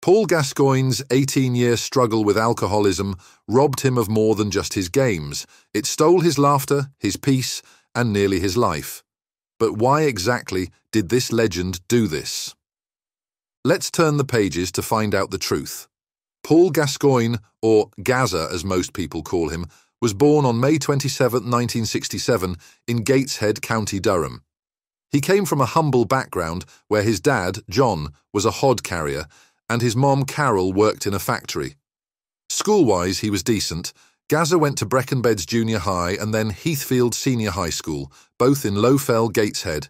Paul Gascoigne's 18-year struggle with alcoholism robbed him of more than just his games. It stole his laughter, his peace, and nearly his life. But why exactly did this legend do this? Let's turn the pages to find out the truth. Paul Gascoigne, or Gazza as most people call him, was born on May 27, 1967 in Gateshead, County Durham. He came from a humble background where his dad, John, was a hod carrier and his mom, Carol, worked in a factory. School-wise, he was decent. Gazza went to Breckenbeds Junior High and then Heathfield Senior High School, both in Lowfell, Gateshead.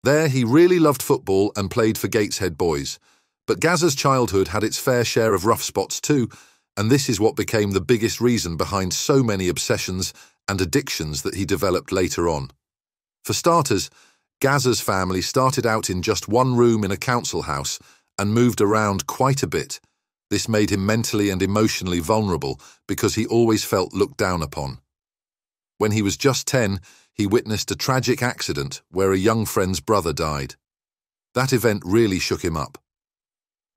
There he really loved football and played for Gateshead Boys. But Gazza's childhood had its fair share of rough spots too, and this is what became the biggest reason behind so many obsessions and addictions that he developed later on. For starters, Gazza's family started out in just one room in a council house and moved around quite a bit. This made him mentally and emotionally vulnerable because he always felt looked down upon. When he was just 10, he witnessed a tragic accident where a young friend's brother died. That event really shook him up.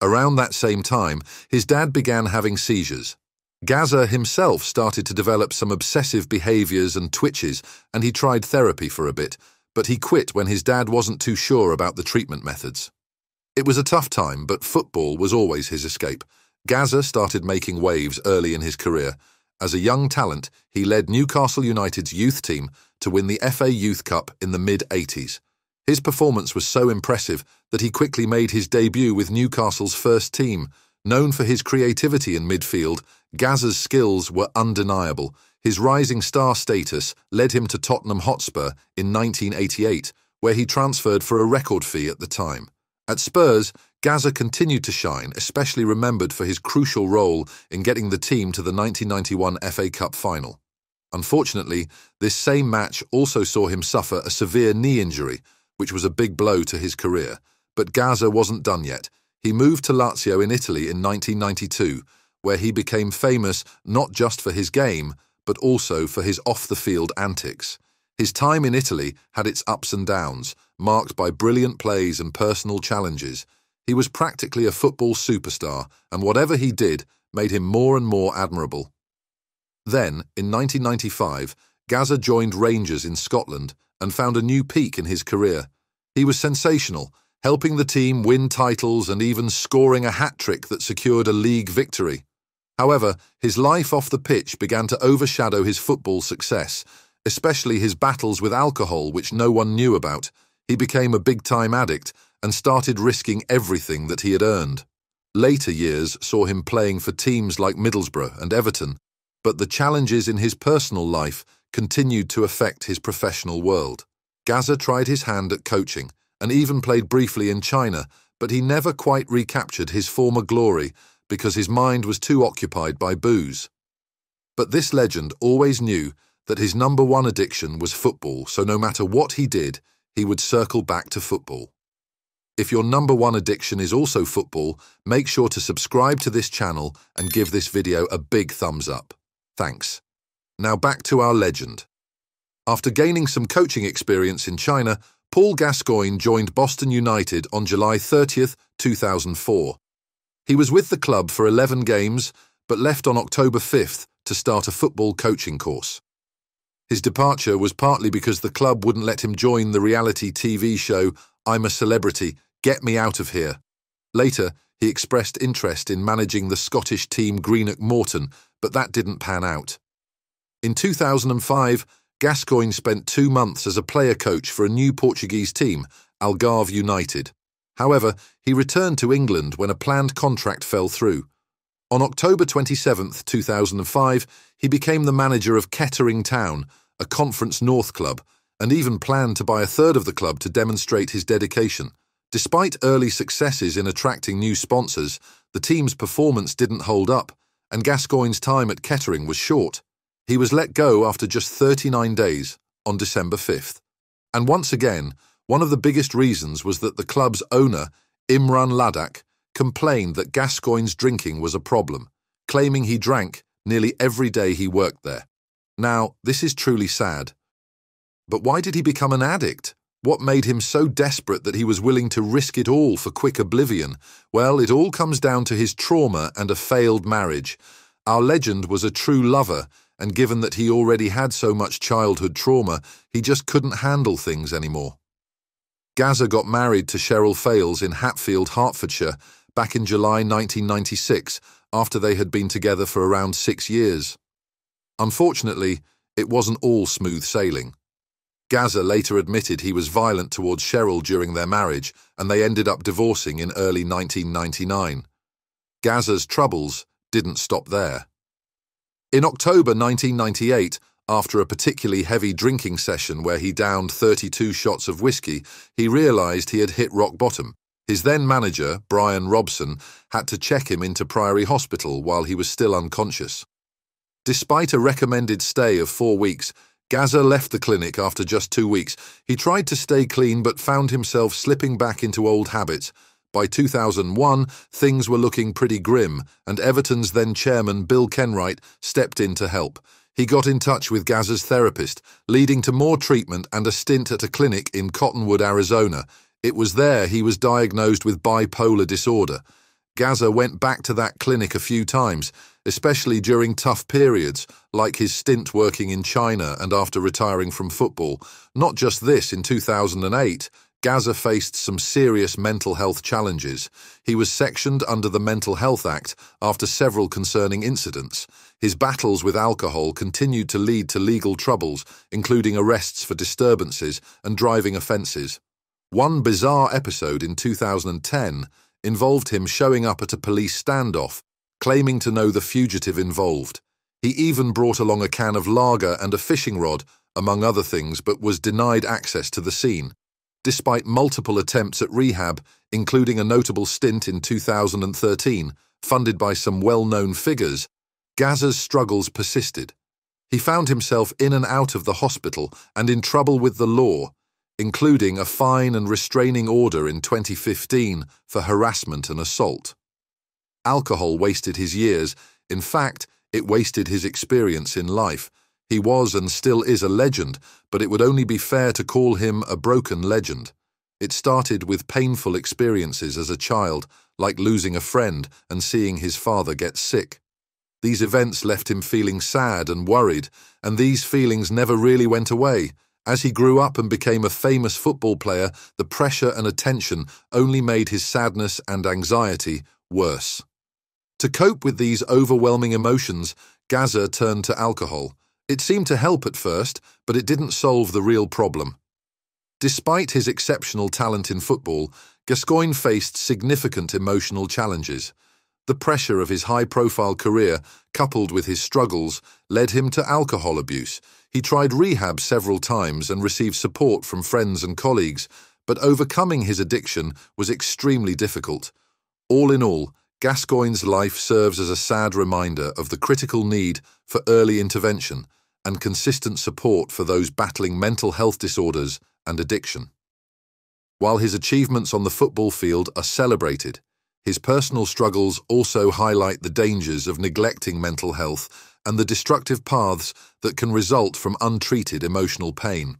Around that same time, his dad began having seizures. Gazza himself started to develop some obsessive behaviors and twitches, and he tried therapy for a bit, but he quit when his dad wasn't too sure about the treatment methods. It was a tough time, but football was always his escape. Gazza started making waves early in his career. As a young talent, he led Newcastle United's youth team to win the FA Youth Cup in the mid-80s. His performance was so impressive that he quickly made his debut with Newcastle's first team. Known for his creativity in midfield, Gazza's skills were undeniable. His rising star status led him to Tottenham Hotspur in 1988, where he transferred for a record fee at the time. At Spurs, Gazza continued to shine, especially remembered for his crucial role in getting the team to the 1991 FA Cup final. Unfortunately, this same match also saw him suffer a severe knee injury, which was a big blow to his career. But Gazza wasn't done yet. He moved to Lazio in Italy in 1992, where he became famous not just for his game, but also for his off-the-field antics. His time in Italy had its ups and downs, marked by brilliant plays and personal challenges. He was practically a football superstar, and whatever he did made him more and more admirable. Then, in 1995, Gazza joined Rangers in Scotland and found a new peak in his career. He was sensational, helping the team win titles and even scoring a hat-trick that secured a league victory. However, his life off the pitch began to overshadow his football success, especially his battles with alcohol, which no one knew about. He became a big-time addict and started risking everything that he had earned. Later years saw him playing for teams like Middlesbrough and Everton, but the challenges in his personal life continued to affect his professional world. Gazza tried his hand at coaching and even played briefly in China, but he never quite recaptured his former glory because his mind was too occupied by booze. But this legend always knew that his number one addiction was football, so no matter what he did, he would circle back to football. If your number one addiction is also football, make sure to subscribe to this channel and give this video a big thumbs up. Thanks. Now back to our legend. After gaining some coaching experience in China, Paul Gascoigne joined Boston United on July 30th, 2004. He was with the club for 11 games, but left on October 5th to start a football coaching course. His departure was partly because the club wouldn't let him join the reality TV show I'm a Celebrity, Get Me Out of Here. Later, he expressed interest in managing the Scottish team Greenock Morton, but that didn't pan out. In 2005, Gascoigne spent 2 months as a player coach for a new Portuguese team, Algarve United. However, he returned to England when a planned contract fell through. On October 27, 2005, he became the manager of Kettering Town, a Conference North club, and even planned to buy a third of the club to demonstrate his dedication. Despite early successes in attracting new sponsors, the team's performance didn't hold up, and Gascoigne's time at Kettering was short. He was let go after just 39 days, on December 5th. And once again, one of the biggest reasons was that the club's owner, Imran Ladakh, complained that Gascoigne's drinking was a problem, claiming he drank nearly every day he worked there. Now, this is truly sad. But why did he become an addict? What made him so desperate that he was willing to risk it all for quick oblivion? Well, it all comes down to his trauma and a failed marriage. Our legend was a true lover, and given that he already had so much childhood trauma, he just couldn't handle things anymore. Gazza got married to Cheryl Fales in Hatfield, Hertfordshire, back in July 1996, after they had been together for around 6 years. Unfortunately, it wasn't all smooth sailing. Gazza later admitted he was violent towards Cheryl during their marriage, and they ended up divorcing in early 1999. Gazza's troubles didn't stop there. In October 1998, after a particularly heavy drinking session where he downed 32 shots of whiskey, he realised he had hit rock bottom. His then manager, Brian Robson, had to check him into Priory Hospital while he was still unconscious. Despite a recommended stay of 4 weeks, Gazza left the clinic after just 2 weeks. He tried to stay clean but found himself slipping back into old habits. By 2001, things were looking pretty grim, and Everton's then chairman Bill Kenwright stepped in to help. He got in touch with Gazza's therapist, leading to more treatment and a stint at a clinic in Cottonwood, Arizona. It was there he was diagnosed with bipolar disorder. Gazza went back to that clinic a few times, especially during tough periods, like his stint working in China and after retiring from football. Not just this, in 2008, Gazza faced some serious mental health challenges. He was sectioned under the Mental Health Act after several concerning incidents. His battles with alcohol continued to lead to legal troubles, including arrests for disturbances and driving offences. One bizarre episode in 2010 involved him showing up at a police standoff, claiming to know the fugitive involved. He even brought along a can of lager and a fishing rod, among other things, but was denied access to the scene. Despite multiple attempts at rehab, including a notable stint in 2013, funded by some well-known figures, Gazza's struggles persisted. He found himself in and out of the hospital and in trouble with the law, including a fine and restraining order in 2015 for harassment and assault. Alcohol wasted his years. In fact, it wasted his experience in life. He was and still is a legend, but it would only be fair to call him a broken legend. It started with painful experiences as a child, like losing a friend and seeing his father get sick. These events left him feeling sad and worried, and these feelings never really went away. As he grew up and became a famous football player, the pressure and attention only made his sadness and anxiety worse. To cope with these overwhelming emotions, Gazza turned to alcohol. It seemed to help at first, but it didn't solve the real problem. Despite his exceptional talent in football, Gascoigne faced significant emotional challenges. The pressure of his high-profile career, coupled with his struggles, led him to alcohol abuse. He tried rehab several times and received support from friends and colleagues, but overcoming his addiction was extremely difficult. All in all, Gascoigne's life serves as a sad reminder of the critical need for early intervention and consistent support for those battling mental health disorders and addiction. While his achievements on the football field are celebrated, his personal struggles also highlight the dangers of neglecting mental health and the destructive paths that can result from untreated emotional pain.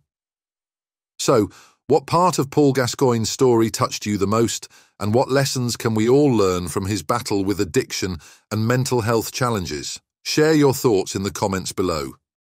So, what part of Paul Gascoigne's story touched you the most, and what lessons can we all learn from his battle with addiction and mental health challenges? Share your thoughts in the comments below.